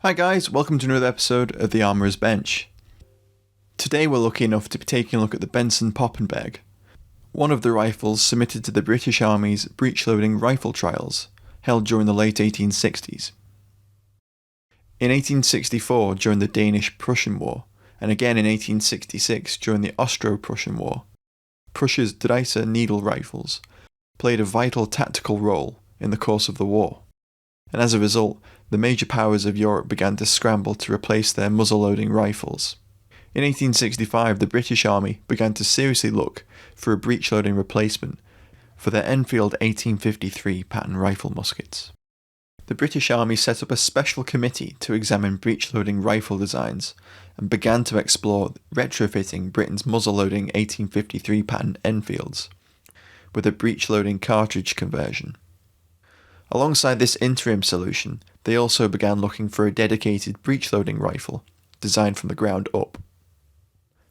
Hi guys, welcome to another episode of the Armourer's Bench. Today we're lucky enough to be taking a look at the Benson-Poppenburg, one of the rifles submitted to the British Army's breech-loading rifle trials, held during the late 1860s. In 1864 during the Danish-Prussian War, and again in 1866 during the Austro-Prussian War, Prussia's Dreise needle rifles played a vital tactical role in the course of the war, and as a result, the major powers of Europe began to scramble to replace their muzzle-loading rifles. In 1865, the British Army began to seriously look for a breech-loading replacement for their Enfield 1853 pattern rifle muskets. The British Army set up a special committee to examine breech-loading rifle designs and began to explore retrofitting Britain's muzzle-loading 1853 pattern Enfields with a breech-loading cartridge conversion. Alongside this interim solution, they also began looking for a dedicated breech-loading rifle, designed from the ground up.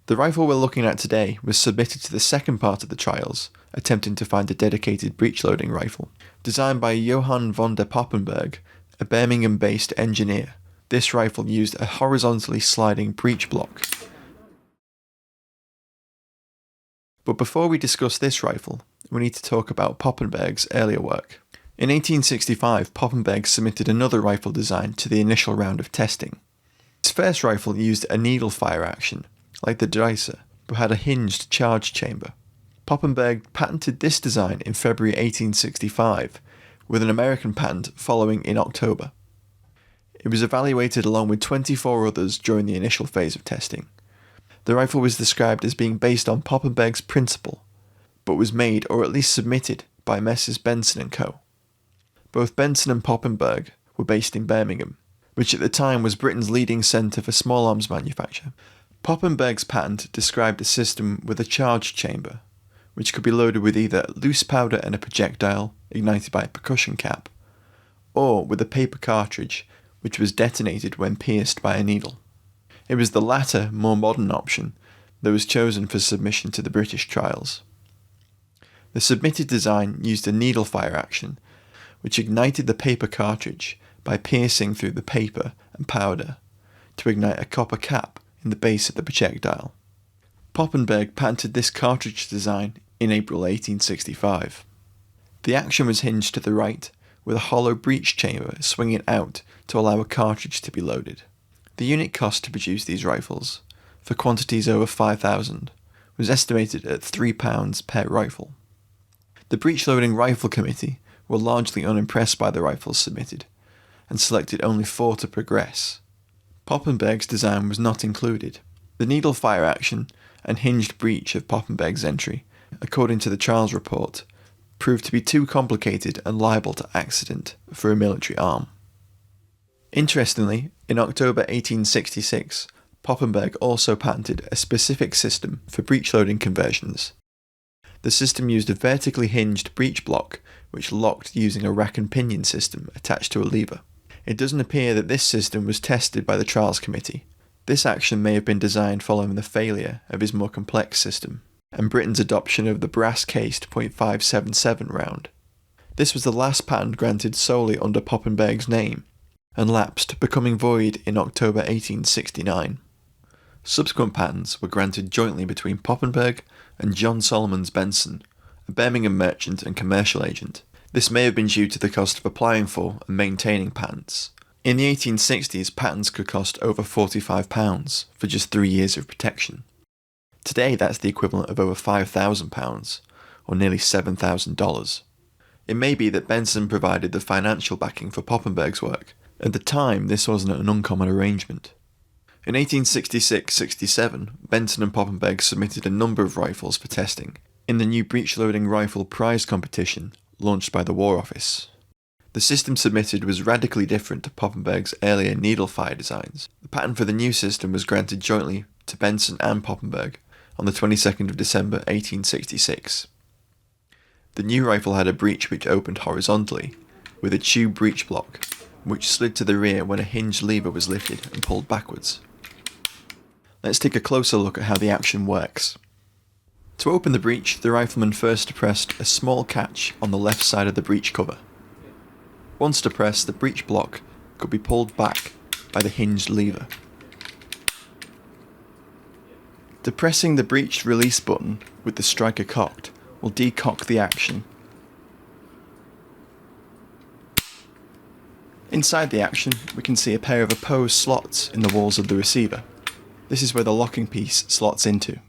The rifle we're looking at today was submitted to the second part of the trials, attempting to find a dedicated breech-loading rifle. Designed by Johann von der Poppenburg, a Birmingham-based engineer, this rifle used a horizontally sliding breech block. But before we discuss this rifle, we need to talk about Poppenburg's earlier work. In 1865, Poppenburg submitted another rifle design to the initial round of testing. His first rifle used a needle fire action, like the Dreise, but had a hinged charge chamber. Poppenburg patented this design in February 1865, with an American patent following in October. It was evaluated along with 24 others during the initial phase of testing. The rifle was described as being based on Poppenburg's principle, but was made, or at least submitted, by Messrs. Benson & Co. Both Benson and Poppenburg were based in Birmingham, which at the time was Britain's leading centre for small arms manufacture. Poppenburg's patent described a system with a charge chamber, which could be loaded with either loose powder and a projectile, ignited by a percussion cap, or with a paper cartridge, which was detonated when pierced by a needle. It was the latter, more modern option that was chosen for submission to the British trials. The submitted design used a needle fire action, which ignited the paper cartridge by piercing through the paper and powder to ignite a copper cap in the base of the projectile. Poppenburg patented this cartridge design in April 1865. The action was hinged to the right, with a hollow breech chamber swinging out to allow a cartridge to be loaded. The unit cost to produce these rifles, for quantities over 5,000, was estimated at £3 per rifle. The breech-loading rifle committee were largely unimpressed by the rifles submitted, and selected only 4 to progress. Poppenburg's design was not included. The needle fire action and hinged breech of Poppenburg's entry, according to the trials report, proved to be too complicated and liable to accident for a military arm. Interestingly, in October 1866, Poppenburg also patented a specific system for breech-loading conversions. The system used a vertically hinged breech block which locked using a rack and pinion system attached to a lever. It doesn't appear that this system was tested by the trials committee. This action may have been designed following the failure of his more complex system, and Britain's adoption of the brass-cased .577 round. This was the last patent granted solely under Poppenburg's name, and lapsed, becoming void in October 1869. Subsequent patents were granted jointly between Poppenburg and John Solomons Benson, a Birmingham merchant and commercial agent. This may have been due to the cost of applying for and maintaining patents. In the 1860s, patents could cost over £45 for just 3 years of protection. Today, that's the equivalent of over £5,000, or nearly $7,000. It may be that Benson provided the financial backing for Poppenburg's work. At the time, this wasn't an uncommon arrangement. In 1866-67, Benson and Poppenburg submitted a number of rifles for testing in the new breech-loading rifle prize competition launched by the War Office. The system submitted was radically different to Poppenburg's earlier needle fire designs. The patent for the new system was granted jointly to Benson and Poppenburg on the 22nd of December 1866. The new rifle had a breech which opened horizontally, with a tube breech block, which slid to the rear when a hinged lever was lifted and pulled backwards. Let's take a closer look at how the action works. To open the breech, the rifleman first depressed a small catch on the left side of the breech cover. Once depressed, the breech block could be pulled back by the hinged lever. Depressing the breech release button with the striker cocked will decock the action. Inside the action, we can see a pair of opposed slots in the walls of the receiver. This is where the locking piece slots into.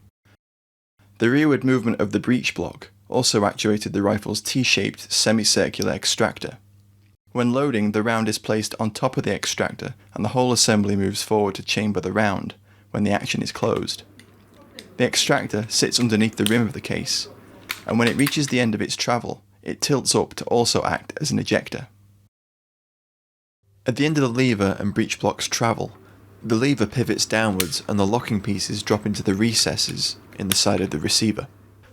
The rearward movement of the breech block also actuated the rifle's T-shaped semicircular extractor. When loading, the round is placed on top of the extractor and the whole assembly moves forward to chamber the round when the action is closed. The extractor sits underneath the rim of the case, and when it reaches the end of its travel, it tilts up to also act as an ejector. At the end of the lever and breech block's travel, the lever pivots downwards and the locking pieces drop into the recesses in the side of the receiver.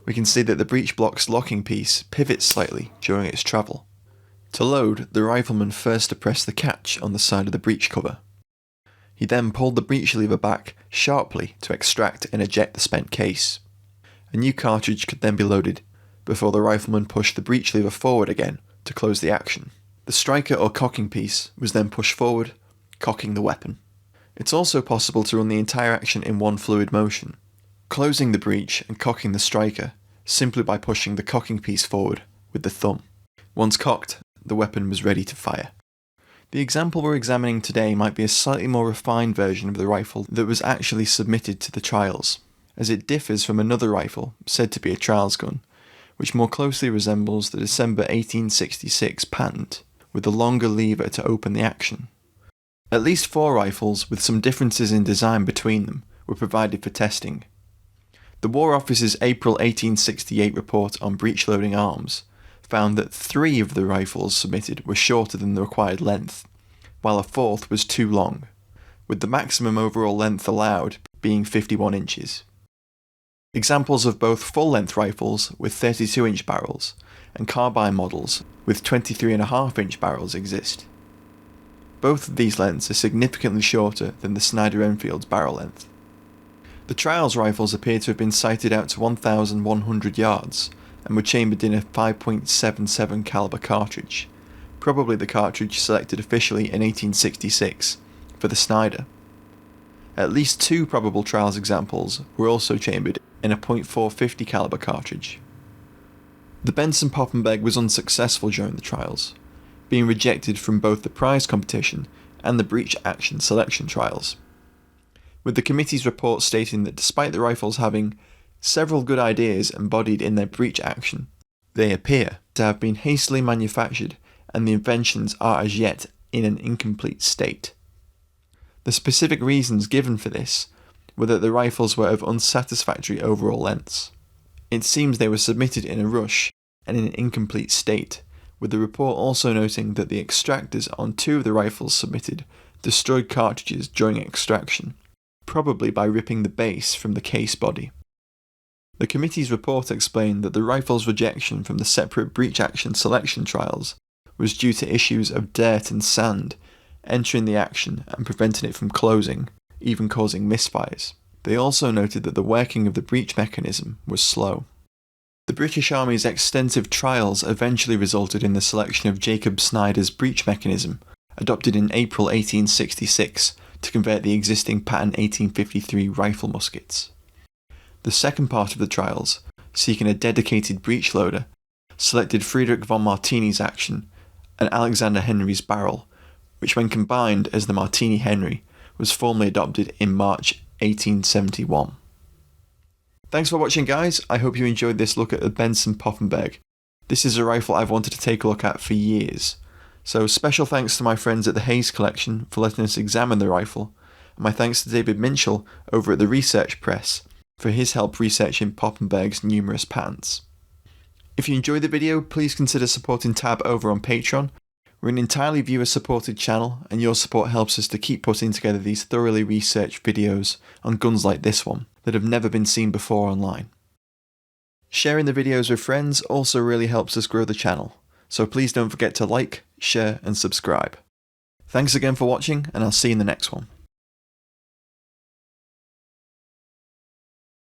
We can see that the breech block's locking piece pivots slightly during its travel. To load, the rifleman first depressed the catch on the side of the breech cover. He then pulled the breech lever back sharply to extract and eject the spent case. A new cartridge could then be loaded before the rifleman pushed the breech lever forward again to close the action. The striker or cocking piece was then pushed forward, cocking the weapon. It's also possible to run the entire action in one fluid motion, closing the breech and cocking the striker simply by pushing the cocking piece forward with the thumb. Once cocked, the weapon was ready to fire. The example we're examining today might be a slightly more refined version of the rifle that was actually submitted to the trials, as it differs from another rifle, said to be a trials gun, which more closely resembles the December 1866 patent, with a longer lever to open the action. At least 4 rifles, with some differences in design between them, were provided for testing. The War Office's April 1868 report on breech-loading arms found that 3 of the rifles submitted were shorter than the required length, while a 4th was too long, with the maximum overall length allowed being 51 inches. Examples of both full-length rifles with 32-inch barrels and carbine models with 23.5-inch barrels exist. Both of these lengths are significantly shorter than the Snyder Enfield's barrel length. The trials rifles appear to have been sighted out to 1,100 yards and were chambered in a 5.77 caliber cartridge, probably the cartridge selected officially in 1866 for the Snyder. At least 2 probable trials examples were also chambered in a .450 caliber cartridge. The Benson-Poppenburg was unsuccessful during the trials, being rejected from both the prize competition and the breech action selection trials, with the committee's report stating that despite the rifles having several good ideas embodied in their breech action, they appear to have been hastily manufactured and the inventions are as yet in an incomplete state. The specific reasons given for this were that the rifles were of unsatisfactory overall lengths. It seems they were submitted in a rush and in an incomplete state, with the report also noting that the extractors on 2 of the rifles submitted destroyed cartridges during extraction, probably by ripping the base from the case body. The committee's report explained that the rifle's rejection from the separate breech action selection trials was due to issues of dirt and sand entering the action and preventing it from closing, even causing misfires. They also noted that the working of the breech mechanism was slow. The British Army's extensive trials eventually resulted in the selection of Jacob Snyder's breech mechanism, adopted in April 1866 to convert the existing patent 1853 rifle muskets. The second part of the trials, seeking a dedicated breech loader, selected Friedrich von Martini's action and Alexander Henry's barrel, which when combined as the Martini Henry was formally adopted in March 1871. Thanks for watching, guys. I hope you enjoyed this look at the Benson-Poppenburg. This is a rifle I've wanted to take a look at for years. So special thanks to my friends at the Hayes Collection for letting us examine the rifle, and my thanks to David Minchell over at the Research Press for his help researching Poppenburg's numerous patents. If you enjoyed the video, please consider supporting Tab over on Patreon. We're an entirely viewer-supported channel, and your support helps us to keep putting together these thoroughly researched videos on guns like this one that have never been seen before online. Sharing the videos with friends also really helps us grow the channel, so please don't forget to like, share and subscribe. Thanks again for watching, and I'll see you in the next one.